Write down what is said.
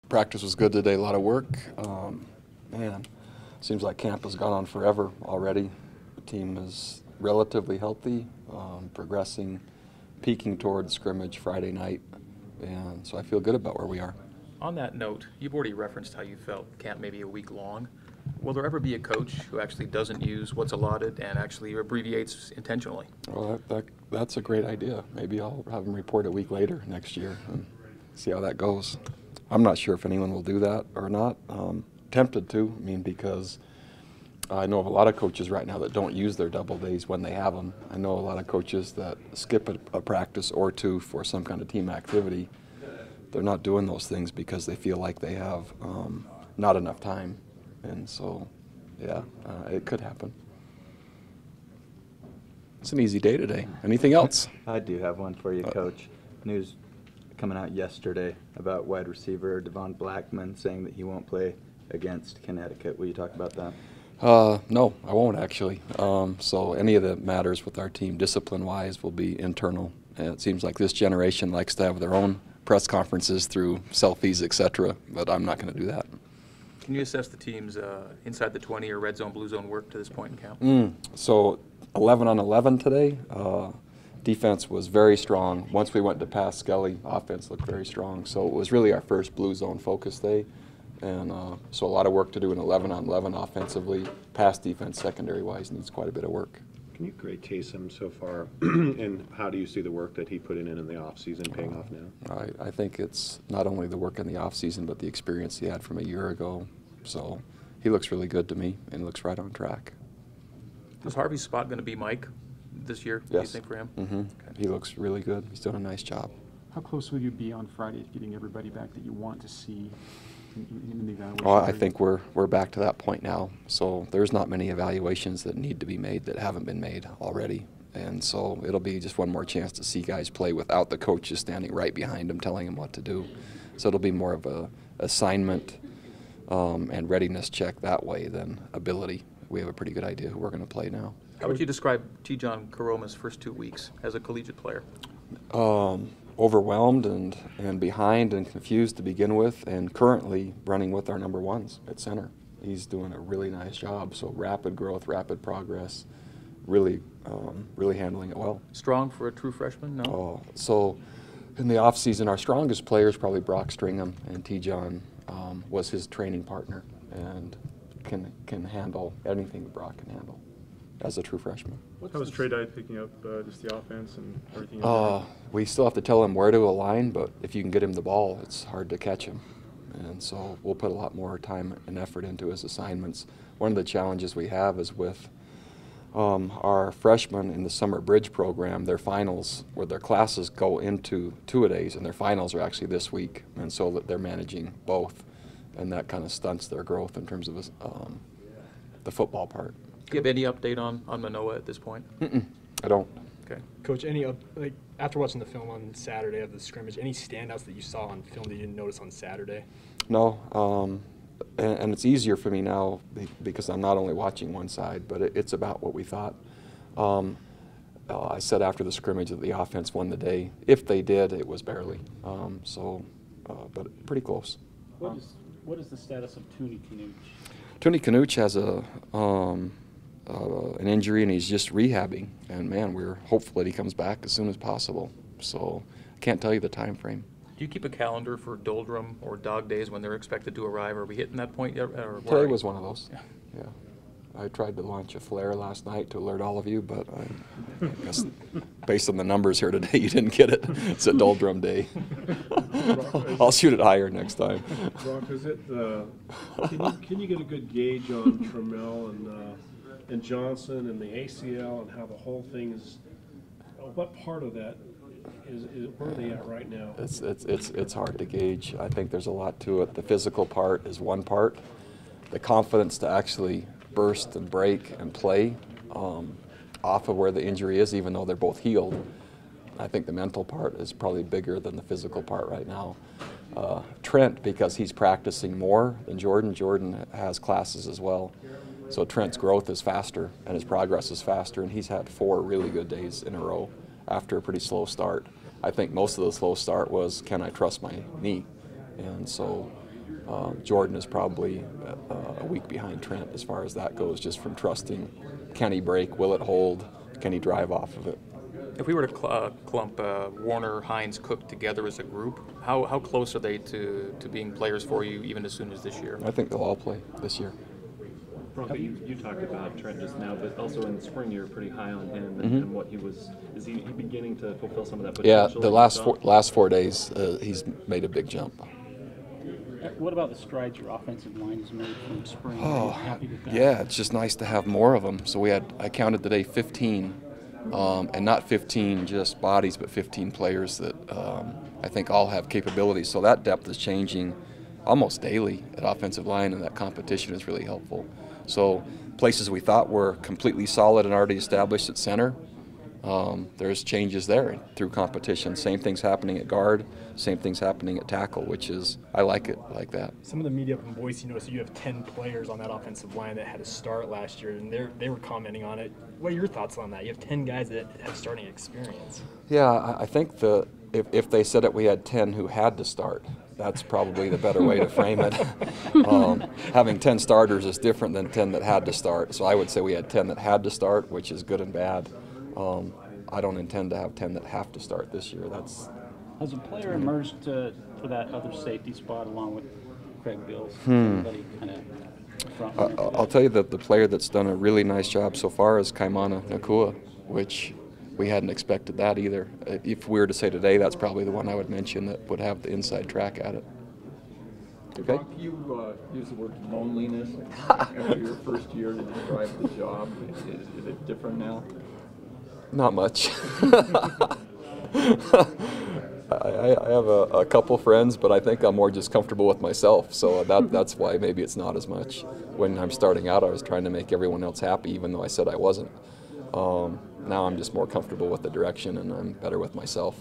Practice was good today, a lot of work. Man, seems like camp has gone on forever already. The team is relatively healthy, progressing, peaking towards scrimmage Friday night, and so I feel good about where we are. On that note, you've already referenced how you felt camp may be a week long. Will there ever be a coach who actually doesn't use what's allotted and actually abbreviates intentionally? Well, that's a great idea. Maybe I'll have them report a week later next year and see how that goes. I'm not sure if anyone will do that or not. Tempted to, because I know of a lot of coaches right now that don't use their double days when they have them. I know a lot of coaches that skip a practice or two for some kind of team activity. They're not doing those things because they feel like they have not enough time. And so, yeah, it could happen. It's an easy day today. Anything else? I do have one for you, Coach. News coming out yesterday about wide receiver Davone Blackman saying that he won't play against Connecticut. Will you talk about that? No, I won't actually. So any of the matters with our team, discipline-wise, will be internal. And it seems like this generation likes to have their own press conferences through selfies, etc., but I'm not going to do that. Can you assess the team's inside the 20 or red zone, blue zone work to this point in camp? So 11 on 11 today. Defense was very strong. Once we went to pass Skelly, offense looked very strong. So it was really our first blue zone focus day. And so a lot of work to do in 11 on 11 offensively. Pass defense secondary-wise needs quite a bit of work. Can you grade Taysom so far, and how do you see the work that he put in the offseason paying off now? I think it's not only the work in the offseason, but the experience he had from a year ago. So he looks really good to me, and looks right on track. Is Harvey's spot going to be Mike this year, Yes. do you think, for him? Okay. He looks really good. He's doing a nice job. How close will you be on Friday to getting everybody back that you want to see in the evaluation? Well, I think we're back to that point now. So there's not many evaluations that need to be made that haven't been made already. And so it'll be just one more chance to see guys play without the coaches standing right behind them telling them what to do. So it'll be more of a assignment and readiness check that way than ability. We have a pretty good idea who we're going to play now. How would you describe John Koroma's first 2 weeks as a collegiate player? Overwhelmed and behind and confused to begin with, and currently running with our number ones at center. He's doing a really nice job. So rapid growth, rapid progress, really handling it well. Strong for a true freshman? No. So in the off season, our strongest player is probably Brock Stringham, and John was his training partner and can handle anything that Brock can handle as a true freshman. How was Trey Dye picking up just the offense and everything? We still have to tell him where to align, but if you can get him the ball, it's hard to catch him. And so we'll put a lot more time and effort into his assignments. One of the challenges we have is with our freshmen in the summer bridge program, their finals, where their classes go into two-a-days, and their finals are actually this week. And so that they're managing both, and that kind of stunts their growth in terms of the football part. Do you have any update on Manoah at this point? I don't. Okay. Coach, after watching the film on Saturday of the scrimmage, any standouts that you saw on film that you didn't notice on Saturday? No, and it's easier for me now because I'm not only watching one side, but it's about what we thought. I said after the scrimmage that the offense won the day. If they did, it was barely. But pretty close. What is the status of Toonie Canuch? Toonie Canuch has an injury, and he's just rehabbing. And man, we're hopeful that he comes back as soon as possible. So I can't tell you the time frame. Do you keep a calendar for doldrum or dog days when they're expected to arrive? Are we hitting that point yet? Today was one of those. Yeah. I tried to launch a flare last night to alert all of you, but I guess based on the numbers here today, you didn't get it. It's a doldrum day. I'll shoot it higher next time. Brock, is it? Can you get a good gauge on Tramel and Johnson and the ACL and how the whole thing is? What part of that is where are they at right now? It's hard to gauge. I think there's a lot to it. The physical part is one part. The confidence to actually burst and break and play off of where the injury is, even though they're both healed. I think the mental part is probably bigger than the physical part right now. Trent, because he's practicing more than Jordan. Jordan has classes as well. So Trent's growth is faster and his progress is faster, and he's had 4 really good days in a row after a pretty slow start. I think most of the slow start was, can I trust my knee? And so Jordan is probably a week behind Trent as far as that goes, just from trusting, can he break, will it hold, can he drive off of it. If we were to clump Warner, Heinz, Cook together as a group, how close are they to being players for you even as soon as this year? I think they'll all play this year. Bronco, you talked about Trent just now, but also in the spring you were pretty high on him and what he was. Is he beginning to fulfill some of that Yeah, potential? the last 4 days, he's made a big jump. What about the strides your offensive line has made from spring? Are Oh, you happy with that? yeah, it's just nice to have more of them. So I counted today 15, and not 15 just bodies, but 15 players that I think all have capabilities. So that depth is changing almost daily at offensive line, and that competition is really helpful. So places we thought were completely solid and already established at center, there's changes there through competition. Same thing's happening at guard, same thing's happening at tackle, which is, I like it like that. Some of the media up in Boise noticed you have 10 players on that offensive line that had a start last year, and they were commenting on it. What are your thoughts on that? You have 10 guys that have starting experience. Yeah, I think if they said it, we had 10 who had to start. That's probably the better way to frame it. Having 10 starters is different than 10 that had to start. So I would say we had 10 that had to start, which is good and bad. I don't intend to have 10 that have to start this year. Has a player emerged for that other safety spot along with Craig Bills? Anybody kind of I'll tell you that the player that's done a really nice job so far is Kaimana Nakua, which we hadn't expected that either. If we were to say today, that's probably the one I would mention that would have the inside track at it. Okay. You use the word loneliness after your first year to describe the job. Is it different now? Not much. I have a couple friends, but I think I'm more just comfortable with myself. So that's why maybe it's not as much. When I'm starting out, I was trying to make everyone else happy, even though I said I wasn't. Now I'm just more comfortable with the direction, and I'm better with myself.